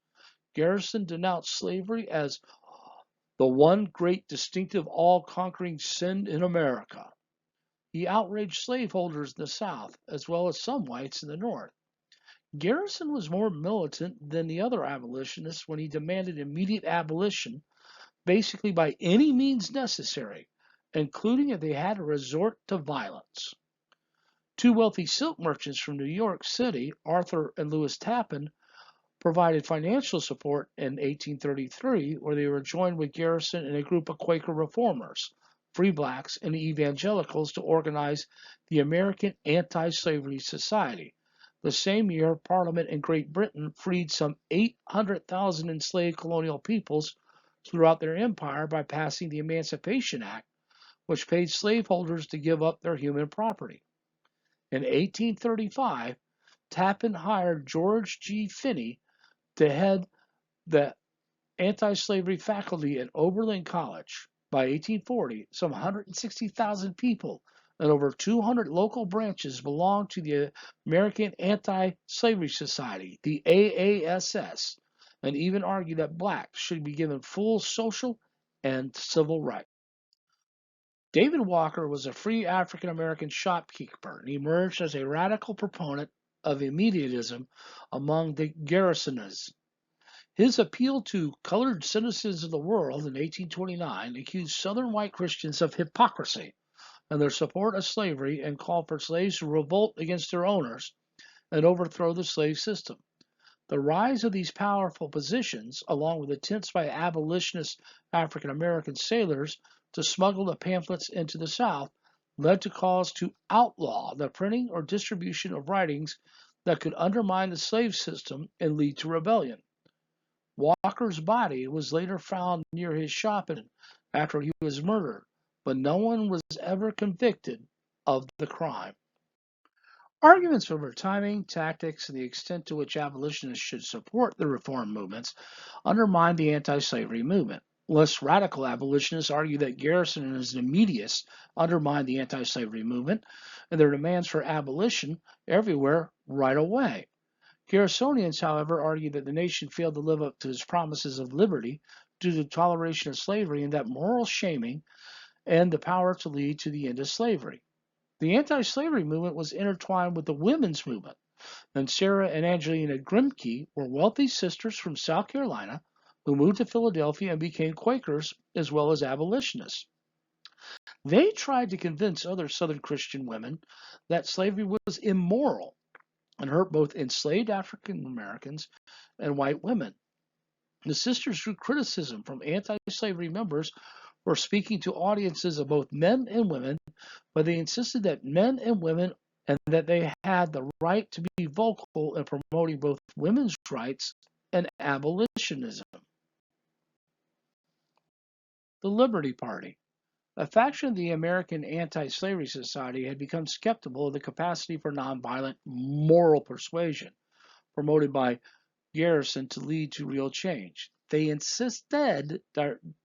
Garrison denounced slavery as the one great distinctive all-conquering sin in America. He outraged slaveholders in the South, as well as some whites in the North. Garrison was more militant than the other abolitionists when he demanded immediate abolition, basically by any means necessary, including if they had to resort to violence. 2 wealthy silk merchants from New York City, Arthur and Louis Tappan, provided financial support in 1833, where they were joined with Garrison and a group of Quaker reformers, free blacks, and evangelicals to organize the American Anti-Slavery Society. The same year, Parliament in Great Britain freed some 800,000 enslaved colonial peoples throughout their empire by passing the Emancipation Act, which paid slaveholders to give up their human property. In 1835, Tappan hired George G. Finney to head the anti-slavery faculty at Oberlin College. By 1840, some 160,000 people and over 200 local branches belonged to the American Anti-Slavery Society, the AASS, and even argued that blacks should be given full social and civil rights. David Walker was a free African-American shopkeeper and emerged as a radical proponent of immediatism among the Garrisonists. His appeal to colored citizens of the world in 1829 accused Southern white Christians of hypocrisy and their support of slavery and called for slaves to revolt against their owners and overthrow the slave system. The rise of these powerful positions, along with attempts by abolitionist African American sailors to smuggle the pamphlets into the South, led to calls to outlaw the printing or distribution of writings that could undermine the slave system and lead to rebellion. Walker's body was later found near his shop after he was murdered, but no one was ever convicted of the crime. Arguments over timing, tactics, and the extent to which abolitionists should support the reform movements undermined the anti-slavery movement. Less radical abolitionists argue that Garrison and his immediates undermined the anti-slavery movement and their demands for abolition everywhere right away. Garrisonians, however, argue that the nation failed to live up to its promises of liberty due to toleration of slavery and that moral shaming and the power to lead to the end of slavery. The anti-slavery movement was intertwined with the women's movement, and Sarah and Angelina Grimke were wealthy sisters from South Carolina who moved to Philadelphia and became Quakers as well as abolitionists. They tried to convince other Southern Christian women that slavery was immoral and hurt both enslaved African Americans and white women. The sisters drew criticism from anti-slavery members for speaking to audiences of both men and women, but they insisted that men and women and that they had the right to be vocal in promoting both women's rights and abolitionism. The Liberty Party. A faction of the American Anti-Slavery Society had become skeptical of the capacity for nonviolent moral persuasion promoted by Garrison to lead to real change. They instead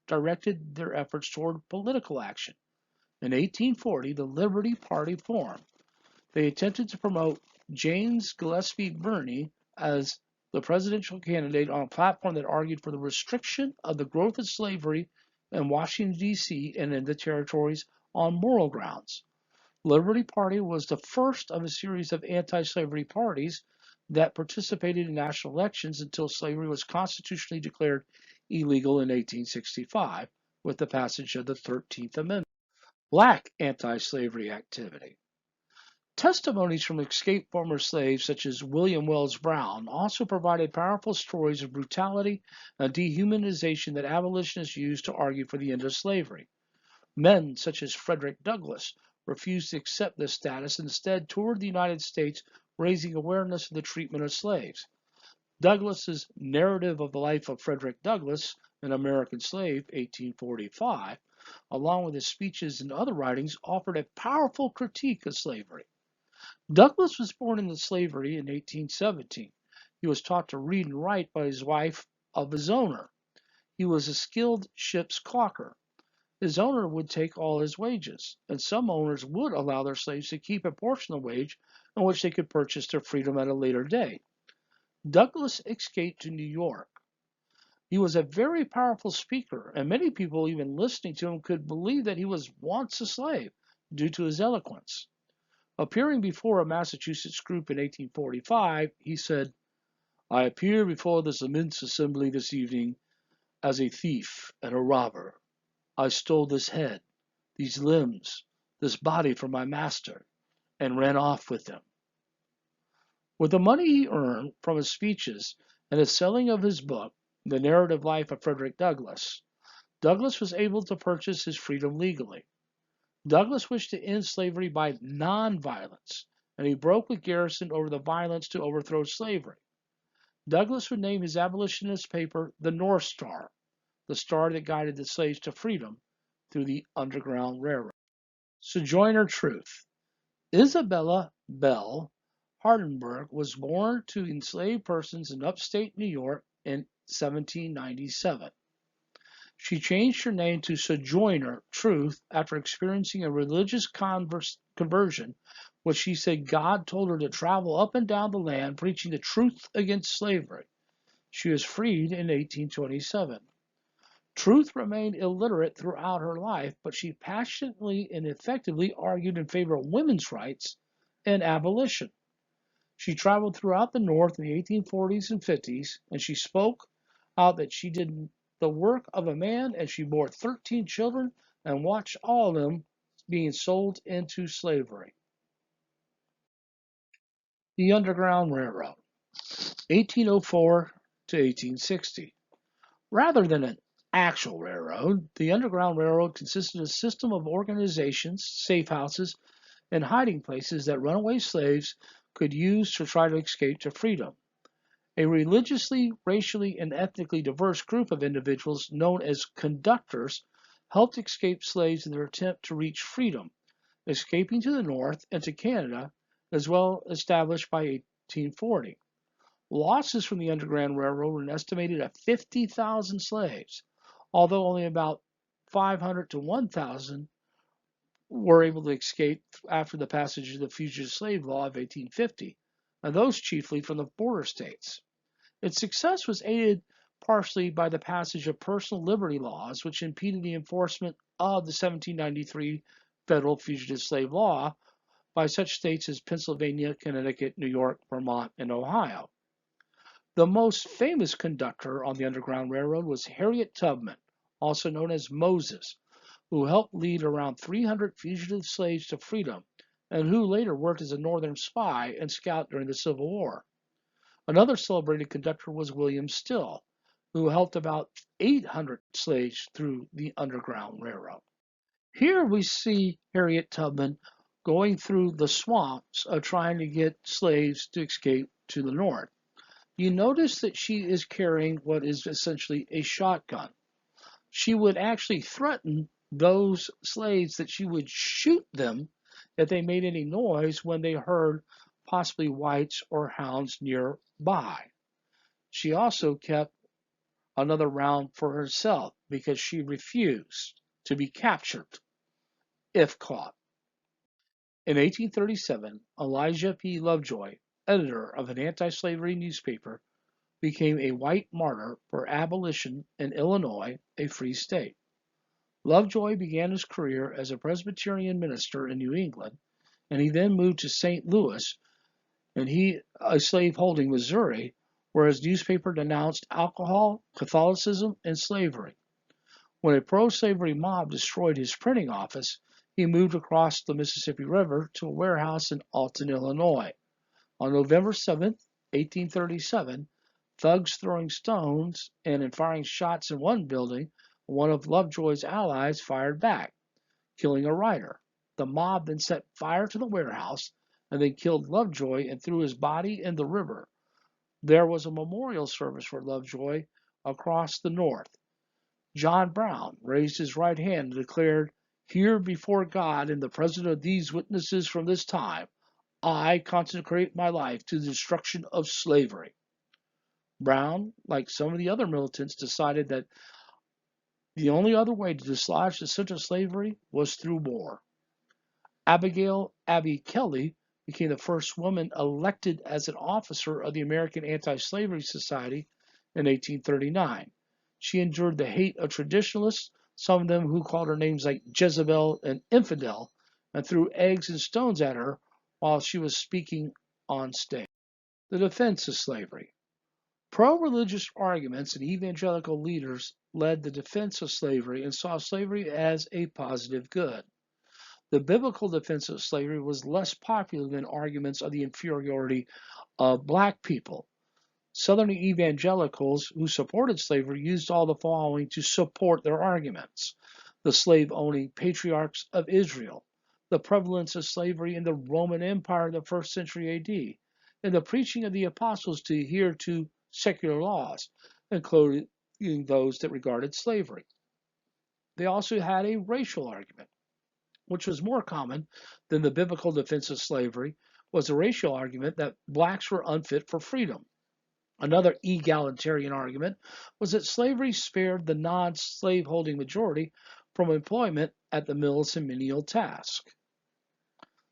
directed their efforts toward political action. In 1840, the Liberty Party formed. They attempted to promote James Gillespie Birney as the presidential candidate on a platform that argued for the restriction of the growth of slavery in Washington, D.C. and in the territories on moral grounds. Liberty Party was the first of a series of anti-slavery parties that participated in national elections until slavery was constitutionally declared illegal in 1865 with the passage of the 13th Amendment. Black anti-slavery activity. Testimonies from escaped former slaves such as William Wells Brown also provided powerful stories of brutality and dehumanization that abolitionists used to argue for the end of slavery. Men such as Frederick Douglass refused to accept this status and instead toured the United States raising awareness of the treatment of slaves. Douglass's narrative of the life of Frederick Douglass, an American slave, 1845, along with his speeches and other writings, offered a powerful critique of slavery. Douglass was born into slavery in 1817. He was taught to read and write by his wife of his owner. He was a skilled ship's caulker. His owner would take all his wages, and some owners would allow their slaves to keep a portion of the wage on which they could purchase their freedom at a later date. Douglass escaped to New York. He was a very powerful speaker, and many people even listening to him could believe that he was once a slave due to his eloquence. Appearing before a Massachusetts group in 1845, he said, "I appear before this immense assembly this evening as a thief and a robber. I stole this head, these limbs, this body from my master, and ran off with them." With the money he earned from his speeches and the selling of his book, The Narrative Life of Frederick Douglass, Douglass was able to purchase his freedom legally. Douglass wished to end slavery by nonviolence, and he broke with Garrison over the violence to overthrow slavery. Douglass would name his abolitionist paper the North Star, the star that guided the slaves to freedom through the Underground Railroad. Sojourner Truth. Isabella Bell Hardenberg was born to enslaved persons in upstate New York in 1797. She changed her name to Sojourner Truth after experiencing a religious conversion, which she said God told her to travel up and down the land preaching the truth against slavery. She was freed in 1827. Truth remained illiterate throughout her life, but she passionately and effectively argued in favor of women's rights and abolition. She traveled throughout the North in the 1840s and 50s, and she spoke out that she did the work of a man, and she bore 13 children and watched all of them being sold into slavery. The Underground Railroad, 1804 to 1860. Rather than an actual railroad, the Underground Railroad consisted of a system of organizations, safe houses, and hiding places that runaway slaves could use to try to escape to freedom. A religiously, racially, and ethnically diverse group of individuals known as conductors helped escaped slaves in their attempt to reach freedom, escaping to the north and to Canada, as well established by 1840. Losses from the Underground Railroad were estimated at 50,000 slaves, although only about 500 to 1,000 were able to escape after the passage of the Fugitive Slave Law of 1850, and those chiefly from the border states. Its success was aided partially by the passage of personal liberty laws, which impeded the enforcement of the 1793 federal fugitive slave law by such states as Pennsylvania, Connecticut, New York, Vermont, and Ohio. The most famous conductor on the Underground Railroad was Harriet Tubman, also known as Moses, who helped lead around 300 fugitive slaves to freedom, and who later worked as a Northern spy and scout during the Civil War. Another celebrated conductor was William Still, who helped about 800 slaves through the Underground Railroad. Here we see Harriet Tubman going through the swamps of trying to get slaves to escape to the north. You notice that she is carrying what is essentially a shotgun. She would actually threaten those slaves that she would shoot them if they made any noise when they heard possibly whites or hounds nearby. She also kept another round for herself because she refused to be captured if caught. In 1837, Elijah P. Lovejoy, editor of an anti-slavery newspaper, became a white martyr for abolition in Illinois, a free state. Lovejoy began his career as a Presbyterian minister in New England and he then moved to St. Louis, and a slave-holding Missouri, where his newspaper denounced alcohol, Catholicism, and slavery. When a pro-slavery mob destroyed his printing office, he moved across the Mississippi River to a warehouse in Alton, Illinois. On November 7, 1837, thugs throwing stones and firing shots in one building, one of Lovejoy's allies fired back, killing a writer. The mob then set fire to the warehouse and then killed Lovejoy and threw his body in the river. There was a memorial service for Lovejoy across the north. John Brown raised his right hand and declared, "Here before God and the presence of these witnesses from this time, I consecrate my life to the destruction of slavery." Brown, like some of the other militants, decided that the only other way to dislodge the scent of slavery was through war. Abigail "Abby" Kelly became the first woman elected as an officer of the American Anti-Slavery Society in 1839. She endured the hate of traditionalists, some of them who called her names like Jezebel and Infidel, and threw eggs and stones at her while she was speaking on stage. The defense of slavery. Pro-religious arguments and evangelical leaders led the defense of slavery and saw slavery as a positive good. The biblical defense of slavery was less popular than arguments of the inferiority of black people. Southern evangelicals who supported slavery used all the following to support their arguments: the slave-owning patriarchs of Israel, the prevalence of slavery in the Roman Empire in the 1st century AD, and the preaching of the apostles to adhere to secular laws, including those that regarded slavery. They also had a racial argument, which was more common than the biblical defense of slavery, was a racial argument that blacks were unfit for freedom. Another egalitarian argument was that slavery spared the non-slave-holding majority from employment at the mills and menial tasks.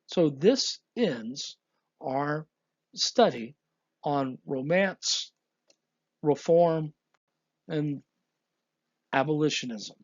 So this ends our study on romance, reform, and abolitionism.